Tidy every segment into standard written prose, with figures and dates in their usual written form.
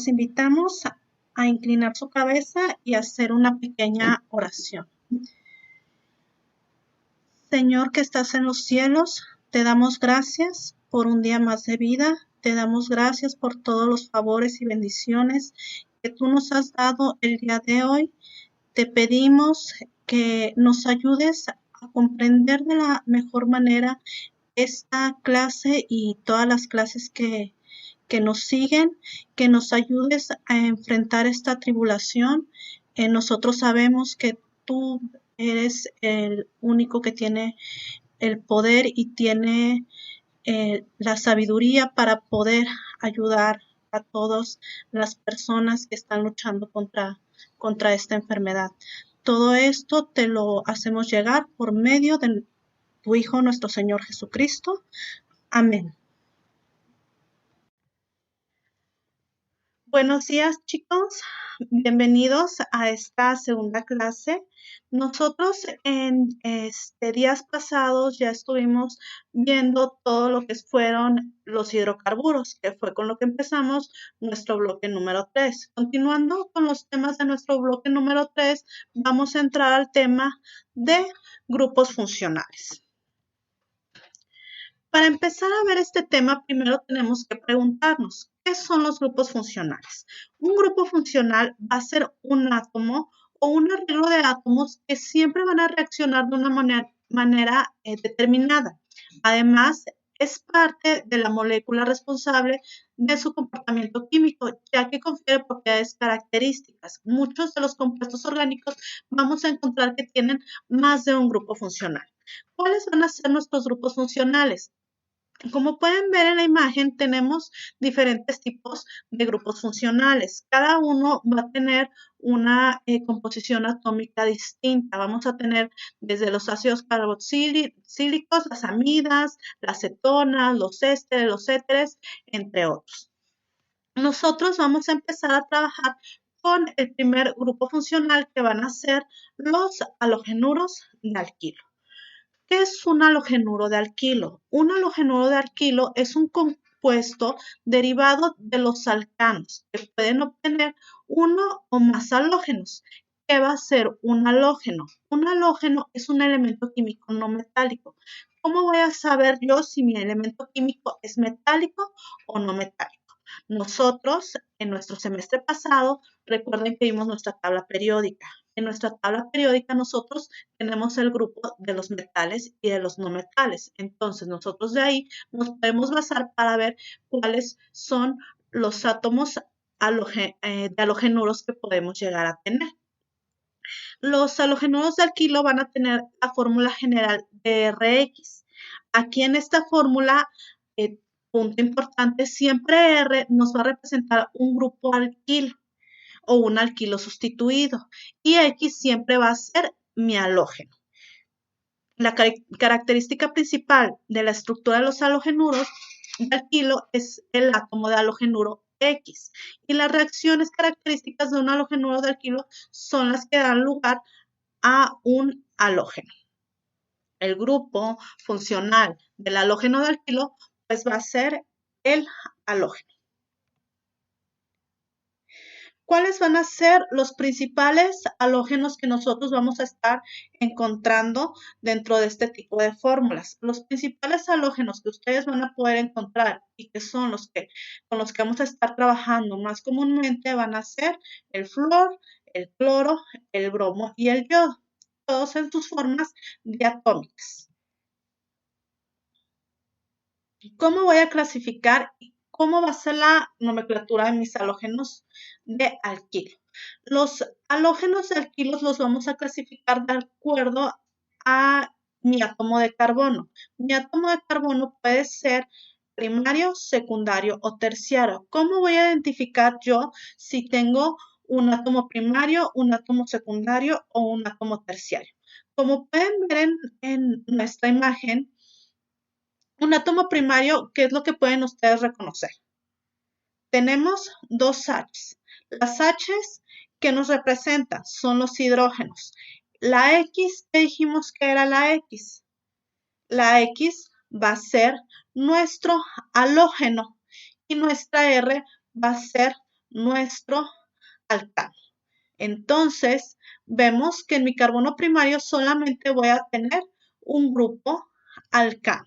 Los invitamos a inclinar su cabeza y hacer una pequeña oración. Señor que estás en los cielos, te damos gracias por un día más de vida. Te damos gracias por todos los favores y bendiciones que tú nos has dado el día de hoy. Te pedimos que nos ayudes a comprender de la mejor manera esta clase y todas las clases que nos siguen, que nos ayudes a enfrentar esta tribulación. Nosotros sabemos que tú eres el único que tiene el poder y tiene la sabiduría para poder ayudar a todas las personas que están luchando contra esta enfermedad. Todo esto te lo hacemos llegar por medio de tu Hijo, nuestro Señor Jesucristo. Amén. Buenos días, chicos. Bienvenidos a esta segunda clase. Nosotros en días pasados ya estuvimos viendo todo lo que fueron los hidrocarburos, que fue con lo que empezamos nuestro bloque número 3. Continuando con los temas de nuestro bloque número 3, vamos a entrar al tema de grupos funcionales. Para empezar a ver este tema, primero tenemos que preguntarnos, ¿qué son los grupos funcionales? Un grupo funcional va a ser un átomo o un arreglo de átomos que siempre van a reaccionar de una manera determinada. Además, es parte de la molécula responsable de su comportamiento químico, ya que confiere propiedades características. Muchos de los compuestos orgánicos vamos a encontrar que tienen más de un grupo funcional. ¿Cuáles van a ser nuestros grupos funcionales? Como pueden ver en la imagen, tenemos diferentes tipos de grupos funcionales. Cada uno va a tener una composición atómica distinta. Vamos a tener desde los ácidos carboxílicos, las amidas, las cetonas, los ésteres, los éteres, entre otros. Nosotros vamos a empezar a trabajar con el primer grupo funcional, que van a ser los halogenuros de alquilo. ¿Qué es un halogenuro de alquilo? Un halogenuro de alquilo es un compuesto derivado de los alcanos que pueden obtener uno o más halógenos. ¿Qué va a ser un halógeno? Un halógeno es un elemento químico no metálico. ¿Cómo voy a saber yo si mi elemento químico es metálico o no metálico? Nosotros, en nuestro semestre pasado, recuerden que vimos nuestra tabla periódica. En nuestra tabla periódica nosotros tenemos el grupo de los metales y de los no metales. Entonces, nosotros de ahí nos podemos basar para ver cuáles son los átomos de halogenuros que podemos llegar a tener. Los halogenuros de alquilo van a tener la fórmula general de Rx. Aquí en esta fórmula, punto importante, siempre R nos va a representar un grupo alquilo o un alquilo sustituido, y X siempre va a ser mi halógeno. La característica principal de la estructura de los halogenuros de alquilo es el átomo de halogenuro X, y las reacciones características de un halogenuro de alquilo son las que dan lugar a un halógeno. El grupo funcional del halógeno de alquilo pues va a ser el halógeno. ¿Cuáles van a ser los principales halógenos que nosotros vamos a estar encontrando dentro de este tipo de fórmulas? Los principales halógenos que ustedes van a poder encontrar y que son con los que vamos a estar trabajando más comúnmente van a ser el flúor, el cloro, el bromo y el yodo, todos en sus formas diatómicas. ¿Cómo voy a clasificar y cómo va a ser la nomenclatura de mis halógenos de alquilo? Los halógenos de alquilo los vamos a clasificar de acuerdo a mi átomo de carbono. Mi átomo de carbono puede ser primario, secundario o terciario. ¿Cómo voy a identificar yo si tengo un átomo primario, un átomo secundario o un átomo terciario? Como pueden ver en nuestra imagen, un átomo primario, ¿qué es lo que pueden ustedes reconocer? Tenemos dos H's. Las H's que nos representan son los hidrógenos. La X, ¿qué dijimos que era la X? La X va a ser nuestro halógeno y nuestra R va a ser nuestro alcano. Entonces, vemos que en mi carbono primario solamente voy a tener un grupo alcano.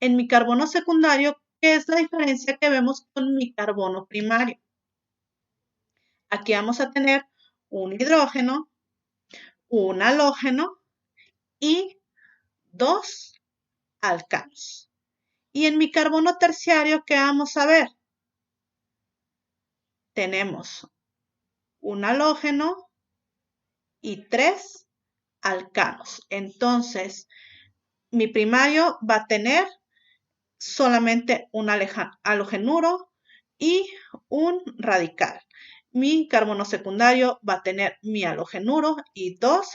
En mi carbono secundario, ¿qué es la diferencia que vemos con mi carbono primario? Aquí vamos a tener un hidrógeno, un halógeno y 2 alcanos. Y en mi carbono terciario, ¿qué vamos a ver? Tenemos un halógeno y 3 alcanos. Entonces, mi primario va a tener solamente un halogenuro y un radical. Mi carbono secundario va a tener mi halogenuro y 2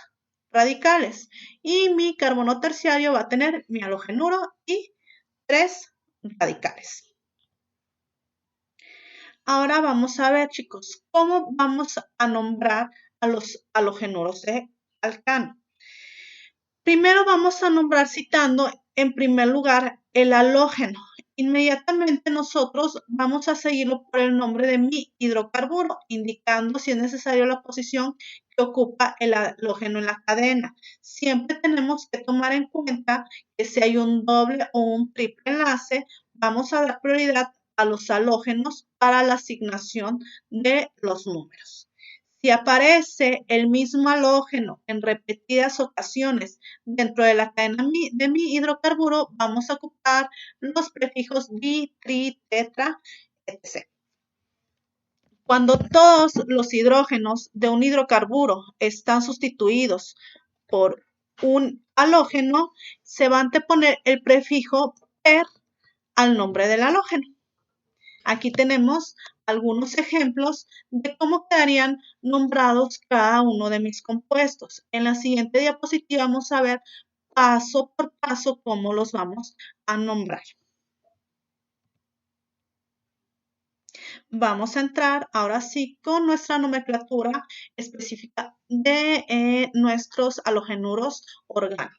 radicales. Y mi carbono terciario va a tener mi halogenuro y 3 radicales. Ahora vamos a ver, chicos, cómo vamos a nombrar a los halogenuros de alcano. Primero vamos a nombrar citando en primer lugar el halógeno. Inmediatamente nosotros vamos a seguirlo por el nombre de mi hidrocarburo, indicando si es necesario la posición que ocupa el halógeno en la cadena. Siempre tenemos que tomar en cuenta que si hay un doble o un triple enlace, vamos a dar prioridad a los halógenos para la asignación de los números. Si aparece el mismo halógeno en repetidas ocasiones dentro de la cadena de mi hidrocarburo, vamos a ocupar los prefijos di, tri, tetra, etc. Cuando todos los hidrógenos de un hidrocarburo están sustituidos por un halógeno, se va a anteponer el prefijo per al nombre del halógeno. Aquí tenemos algunos ejemplos de cómo quedarían nombrados cada uno de mis compuestos. En la siguiente diapositiva vamos a ver paso por paso cómo los vamos a nombrar. Vamos a entrar ahora sí con nuestra nomenclatura específica de nuestros halogenuros orgánicos.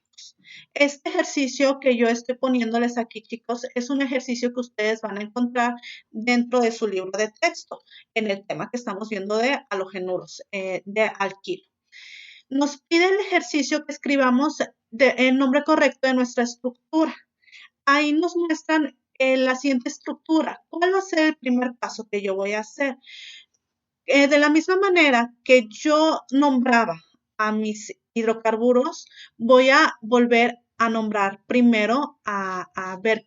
Este ejercicio que yo estoy poniéndoles aquí, chicos, es un ejercicio que ustedes van a encontrar dentro de su libro de texto en el tema que estamos viendo de halogenuros, de alquilo. Nos pide el ejercicio que escribamos el nombre correcto de nuestra estructura. Ahí nos muestran la siguiente estructura. ¿Cuál va a ser el primer paso que yo voy a hacer? De la misma manera que yo nombraba a mis hidrocarburos, voy a volver a nombrar primero a ver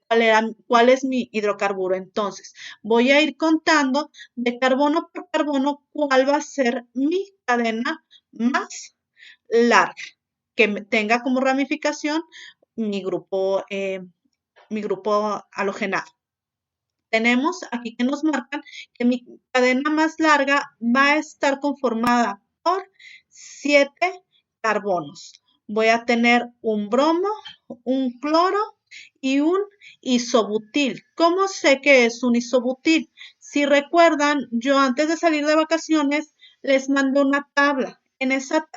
cuál es mi hidrocarburo. Entonces, voy a ir contando de carbono por carbono cuál va a ser mi cadena más larga, que tenga como ramificación mi grupo halogenado. Tenemos aquí que nos marcan que mi cadena más larga va a estar conformada por 7 carbonos. Voy a tener un bromo, un cloro y un isobutil. ¿Cómo sé que es un isobutil? Si recuerdan, yo antes de salir de vacaciones les mandé una tabla. En esa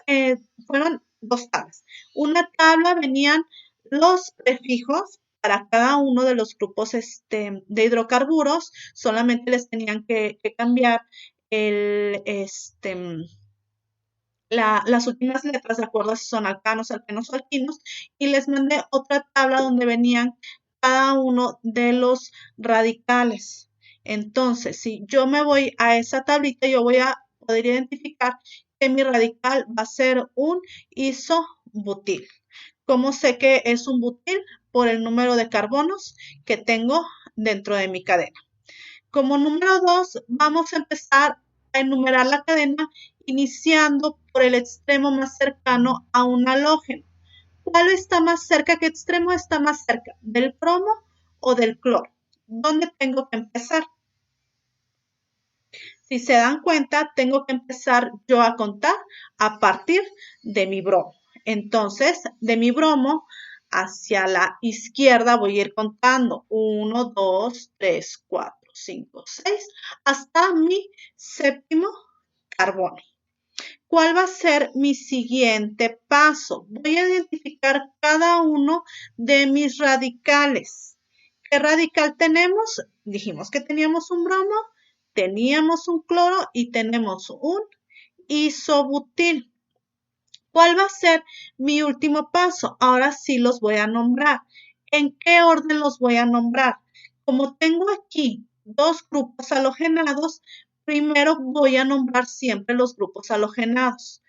fueron 2 tablas. Una tabla venían los prefijos para cada uno de los grupos de hidrocarburos, solamente les tenían que cambiar las últimas letras de acuerdo a si son alcanos, alquenos o alquinos, y les mandé otra tabla donde venían cada uno de los radicales. Entonces, si yo me voy a esa tablita, yo voy a poder identificar que mi radical va a ser un isobutil. ¿Cómo sé que es un butil? Por el número de carbonos que tengo dentro de mi cadena. Como número 2, vamos a empezar a enumerar la cadena iniciando por el extremo más cercano a un halógeno. ¿Cuál está más cerca? ¿Qué extremo está más cerca? ¿Del bromo o del cloro? ¿Dónde tengo que empezar? Si se dan cuenta, tengo que empezar yo a contar a partir de mi bromo. Entonces, de mi bromo hacia la izquierda voy a ir contando 1, 2, 3, 4, 5, 6, hasta mi séptimo carbono. ¿Cuál va a ser mi siguiente paso? Voy a identificar cada uno de mis radicales. ¿Qué radical tenemos? Dijimos que teníamos un bromo, teníamos un cloro y tenemos un isobutil. ¿Cuál va a ser mi último paso? Ahora sí los voy a nombrar. ¿En qué orden los voy a nombrar? Como tengo aquí dos grupos halogenados, primero voy a nombrar siempre los grupos halogenados.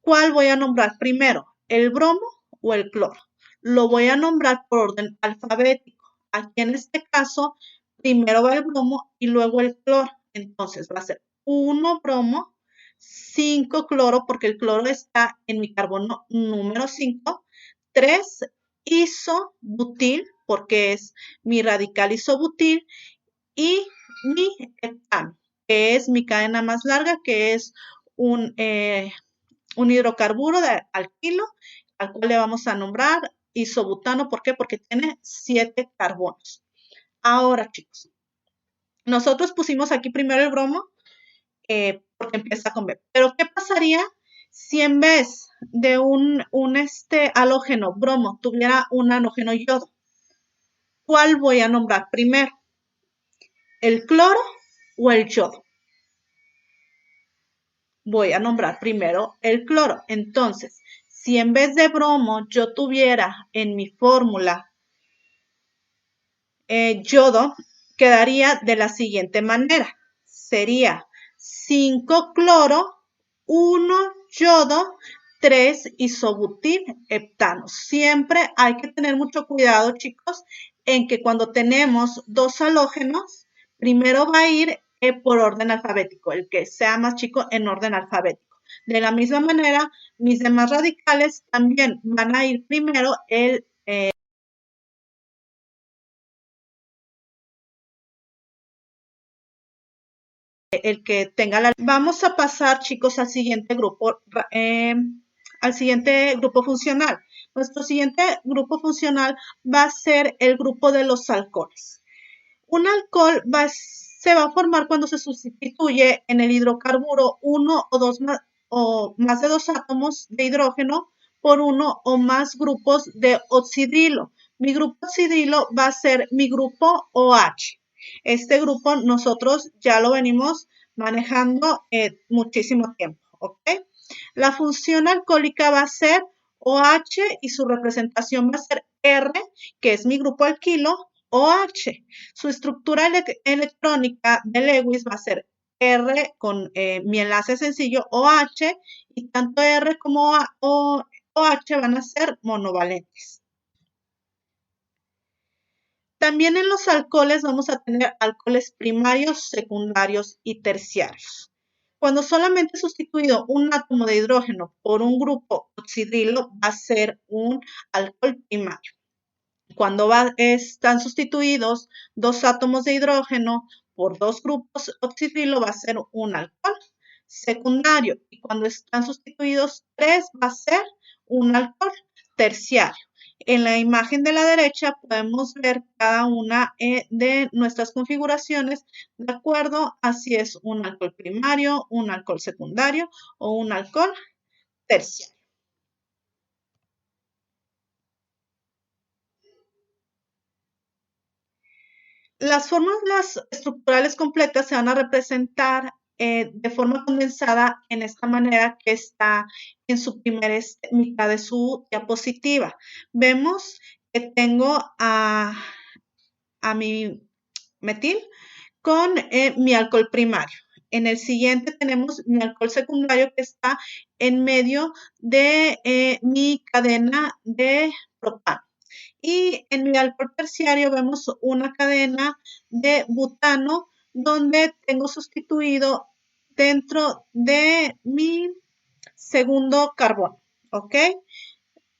¿Cuál voy a nombrar primero? ¿El bromo o el cloro? Lo voy a nombrar por orden alfabético. Aquí en este caso, primero va el bromo y luego el cloro. Entonces va a ser 1 bromo, 5 cloro, porque el cloro está en mi carbono número 5, 3 isobutil, porque es mi radical isobutil, y mi heptano, que es mi cadena más larga, que es un hidrocarburo de alquilo, al cual le vamos a nombrar isobutano. ¿Por qué? Porque tiene 7 carbonos. Ahora, chicos, nosotros pusimos aquí primero el bromo, porque empieza con B. Pero, ¿qué pasaría si en vez de un halógeno bromo tuviera un halógeno yodo? ¿Cuál voy a nombrar primero? ¿El cloro o el yodo? Voy a nombrar primero el cloro. Entonces, si en vez de bromo yo tuviera en mi fórmula yodo, quedaría de la siguiente manera. Sería 5 cloro, 1 yodo, 3 isobutil heptano. Siempre hay que tener mucho cuidado, chicos, en que cuando tenemos dos halógenos, primero va a ir por orden alfabético, el que sea más chico en orden alfabético. De la misma manera, mis demás radicales también van a ir primero el que tenga la... Vamos a pasar, chicos, al siguiente grupo funcional. Nuestro siguiente grupo funcional va a ser el grupo de los alcoholes. Un alcohol se va a formar cuando se sustituye en el hidrocarburo uno o más de dos átomos de hidrógeno por uno o más grupos de oxidrilo. Mi grupo oxidrilo va a ser mi grupo OH. Este grupo nosotros ya lo venimos manejando muchísimo tiempo, ¿ok? La función alcohólica va a ser OH y su representación va a ser R, que es mi grupo alquilo, OH. Su estructura electrónica de Lewis va a ser R con mi enlace sencillo OH, y tanto R como OH van a ser monovalentes. También en los alcoholes vamos a tener alcoholes primarios, secundarios y terciarios. Cuando solamente he sustituido un átomo de hidrógeno por un grupo oxidrilo, va a ser un alcohol primario. Cuando están sustituidos dos átomos de hidrógeno por dos grupos oxidrilo, va a ser un alcohol secundario. Y cuando están sustituidos tres, va a ser un alcohol terciario. En la imagen de la derecha podemos ver cada una de nuestras configuraciones de acuerdo a si es un alcohol primario, un alcohol secundario o un alcohol terciario. Las fórmulas estructurales completas se van a representar de forma condensada en esta manera que está en su primera mitad de su diapositiva. Vemos que tengo a mi metil con mi alcohol primario. En el siguiente tenemos mi alcohol secundario que está en medio de mi cadena de propano. Y en mi alcohol terciario vemos una cadena de butano donde tengo sustituido dentro de mi segundo carbono, ¿ok?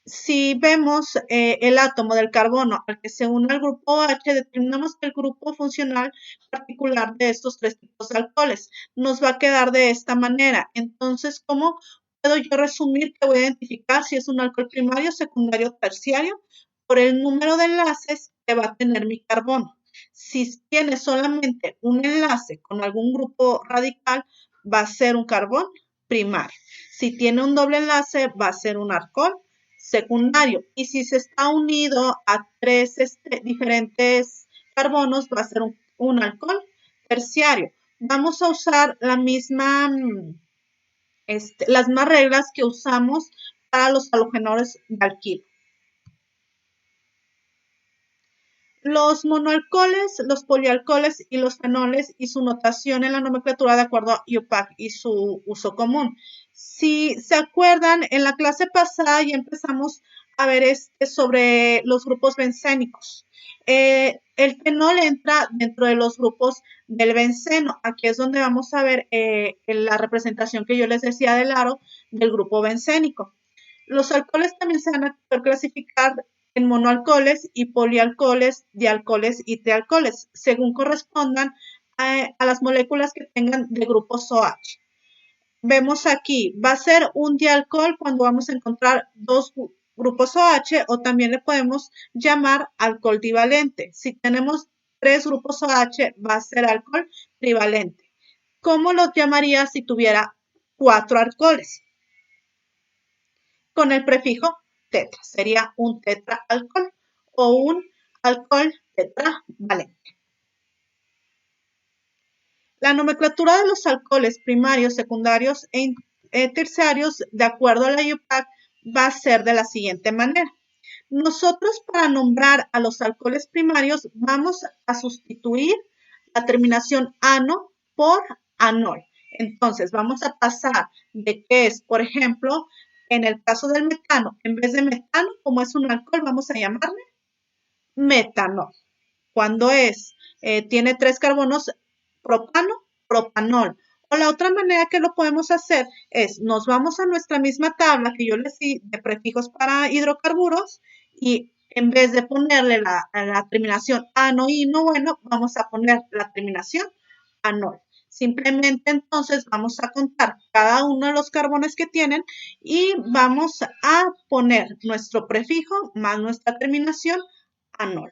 Si vemos el átomo del carbono al que se une al grupo OH, determinamos el grupo funcional particular de estos tres tipos de alcoholes. Nos va a quedar de esta manera. Entonces, ¿cómo puedo yo resumir que voy a identificar si es un alcohol primario, secundario, terciario? Por el número de enlaces que va a tener mi carbono. Si tiene solamente un enlace con algún grupo radical, va a ser un carbón primario. Si tiene un doble enlace, va a ser un alcohol secundario. Y si se está unido a tres diferentes carbonos, va a ser un alcohol terciario. vamos a usar la misma, las mismas reglas que usamos para los halogenuros de alquilo. Los monoalcoholes, los polialcoholes y los fenoles y su notación en la nomenclatura de acuerdo a IUPAC y su uso común. Si se acuerdan, en la clase pasada ya empezamos a ver sobre los grupos bencénicos. El fenol entra dentro de los grupos del benceno. Aquí es donde vamos a ver la representación que yo les decía del aro del grupo bencénico. Los alcoholes también se van a poder clasificar en monoalcoholes y polialcoholes, dialcoholes y trialcoholes, según correspondan a las moléculas que tengan de grupos OH. Vemos aquí, va a ser un dialcohol cuando vamos a encontrar dos grupos OH o también le podemos llamar alcohol divalente. Si tenemos 3 grupos OH, va a ser alcohol trivalente. ¿Cómo lo llamaría si tuviera 4 alcoholes? Con el prefijo tetra. Sería un tetraalcohol o un alcohol tetravalente. La nomenclatura de los alcoholes primarios, secundarios e terciarios, de acuerdo a la IUPAC, va a ser de la siguiente manera. Nosotros, para nombrar a los alcoholes primarios, vamos a sustituir la terminación ano por anol. Entonces, vamos a pasar de que es, por ejemplo, en el caso del metano, en vez de metano, como es un alcohol, vamos a llamarle metanol. Cuando tiene 3 carbonos, propano, propanol. O la otra manera que lo podemos hacer es, nos vamos a nuestra misma tabla que yo les di de prefijos para hidrocarburos y en vez de ponerle la terminación ano, ino, bueno, vamos a poner la terminación anol. Simplemente entonces vamos a contar cada uno de los carbones que tienen y vamos a poner nuestro prefijo más nuestra terminación anol.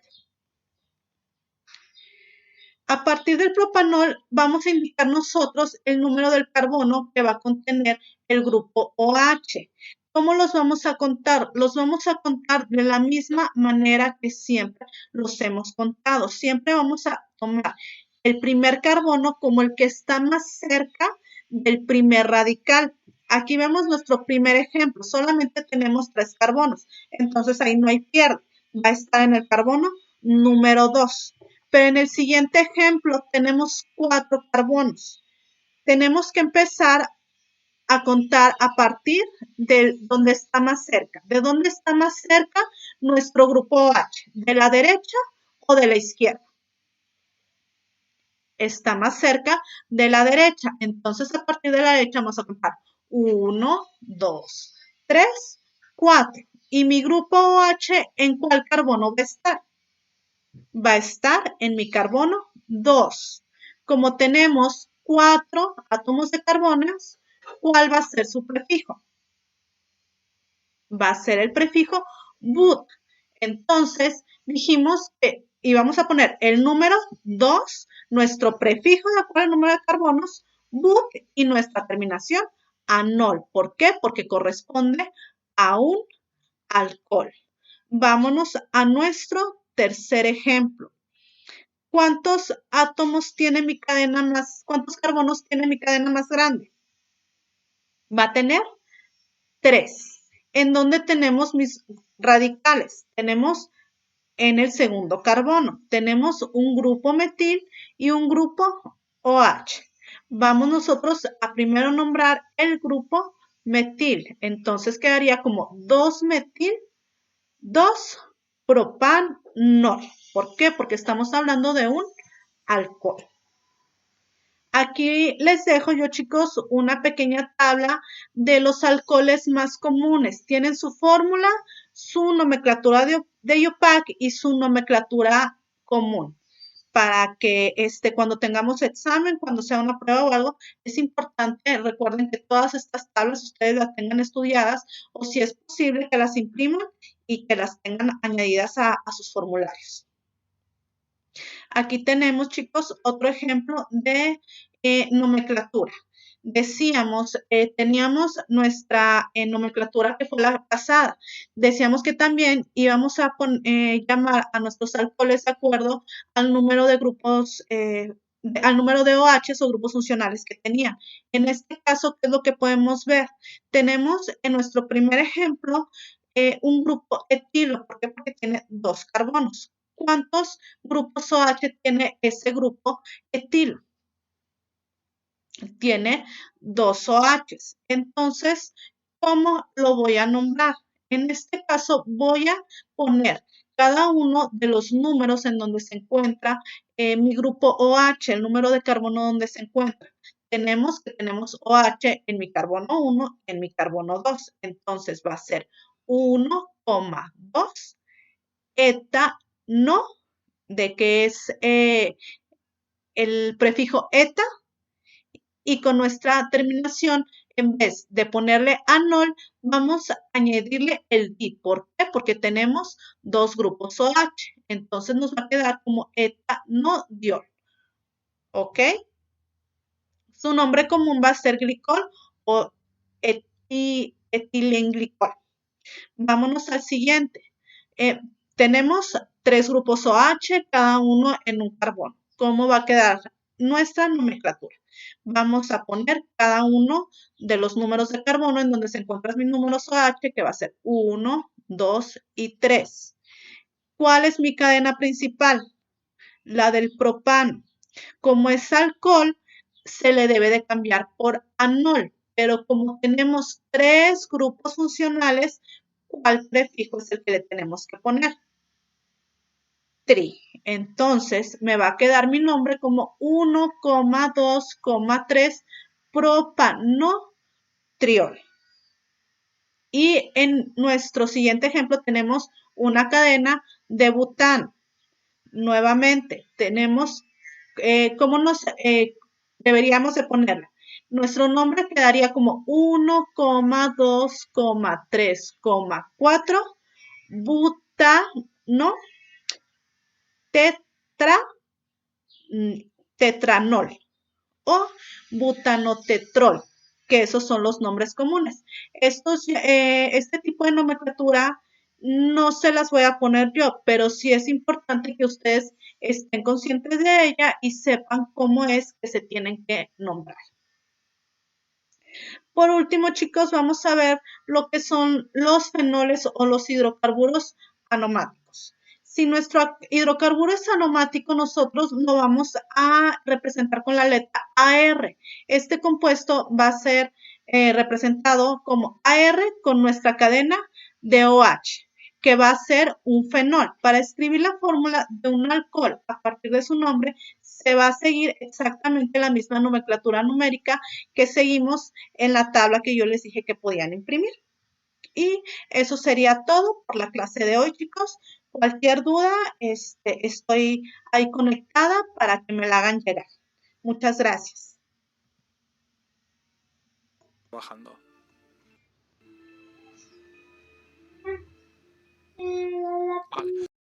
A partir del propanol vamos a indicar nosotros el número del carbono que va a contener el grupo OH. ¿Cómo los vamos a contar? Los vamos a contar de la misma manera que siempre los hemos contado. Siempre vamos a tomar el primer carbono como el que está más cerca del primer radical. Aquí vemos nuestro primer ejemplo. Solamente tenemos 3 carbonos. Entonces ahí no hay pierde. Va a estar en el carbono número 2. Pero en el siguiente ejemplo tenemos 4 carbonos. Tenemos que empezar a contar a partir de donde está más cerca. ¿De dónde está más cerca nuestro grupo OH? ¿De la derecha o de la izquierda? Está más cerca de la derecha. Entonces, a partir de la derecha vamos a contar 1, 2, 3, 4. ¿Y mi grupo OH en cuál carbono va a estar? Va a estar en mi carbono 2. Como tenemos 4 átomos de carbonos, ¿cuál va a ser su prefijo? Va a ser el prefijo but. Entonces, dijimos que íbamos a poner el número 2, nuestro prefijo de acuerdo al número de carbonos, but y nuestra terminación anol. ¿Por qué? Porque corresponde a un alcohol. Vámonos a nuestro tercer ejemplo. ¿Cuántos átomos tiene mi cadena más, cuántos carbonos tiene mi cadena más grande? Va a tener 3. ¿En dónde tenemos mis radicales? Tenemos en el segundo carbono. Tenemos un grupo metil y un grupo OH. Vamos nosotros a primero nombrar el grupo metil. Entonces quedaría como 2-metil, 2-propanol. ¿Por qué? Porque estamos hablando de un alcohol. Aquí les dejo yo, chicos, una pequeña tabla de los alcoholes más comunes. Tienen su fórmula, su nomenclatura de IUPAC y su nomenclatura común. Para que cuando tengamos examen, cuando sea una prueba o algo, es importante, recuerden que todas estas tablas ustedes las tengan estudiadas o si es posible que las impriman y que las tengan añadidas a sus formularios. Aquí tenemos, chicos, otro ejemplo de nomenclatura. Decíamos, teníamos nuestra nomenclatura que fue la pasada. Decíamos que también íbamos a llamar a nuestros alcoholes de acuerdo al número de grupos de al número de OH o grupos funcionales que tenían. En este caso, ¿qué es lo que podemos ver? Tenemos en nuestro primer ejemplo un grupo etilo. ¿Por qué? Porque tiene 2 carbonos. ¿Cuántos grupos OH tiene ese grupo etilo? Tiene 2 OHs. Entonces, ¿cómo lo voy a nombrar? En este caso, voy a poner cada uno de los números en donde se encuentra mi grupo OH, el número de carbono donde se encuentra. Tenemos OH en mi carbono 1, en mi carbono 2. Entonces va a ser 1,2 etano, de que es el prefijo eta, y con nuestra terminación, en vez de ponerle anol, vamos a añadirle el di. ¿Por qué? Porque tenemos 2 grupos OH. Entonces nos va a quedar como etanodiol. ¿Ok? Su nombre común va a ser glicol o etilenglicol. Vámonos al siguiente. Tenemos 3 grupos OH, cada uno en un carbono. ¿Cómo va a quedar nuestra nomenclatura? Vamos a poner cada uno de los números de carbono en donde se encuentran mis números OH, que va a ser 1, 2 y 3. ¿Cuál es mi cadena principal? La del propano. Como es alcohol, se le debe de cambiar por anol, pero como tenemos 3 grupos funcionales, ¿cuál prefijo es el que le tenemos que poner? Tri. Entonces me va a quedar mi nombre como 1,2,3 propanotriol. Y en nuestro siguiente ejemplo tenemos una cadena de butano. Nuevamente, tenemos, ¿cómo deberíamos de ponerla? Nuestro nombre quedaría como 1,2,3,4 butano tetranol o butanotetrol, que esos son los nombres comunes. Este tipo de nomenclatura no se las voy a poner yo, pero sí es importante que ustedes estén conscientes de ella y sepan cómo es que se tienen que nombrar. Por último, chicos, vamos a ver lo que son los fenoles o los hidrocarburos aromáticos. Si nuestro hidrocarburo es aromático, nosotros lo vamos a representar con la letra AR. Este compuesto va a ser representado como AR con nuestra cadena de OH, que va a ser un fenol. Para escribir la fórmula de un alcohol a partir de su nombre, se va a seguir exactamente la misma nomenclatura numérica que seguimos en la tabla que yo les dije que podían imprimir. Y eso sería todo por la clase de hoy, chicos. Cualquier duda, estoy ahí conectada para que me la hagan llegar. Muchas gracias. Bajando. Vale.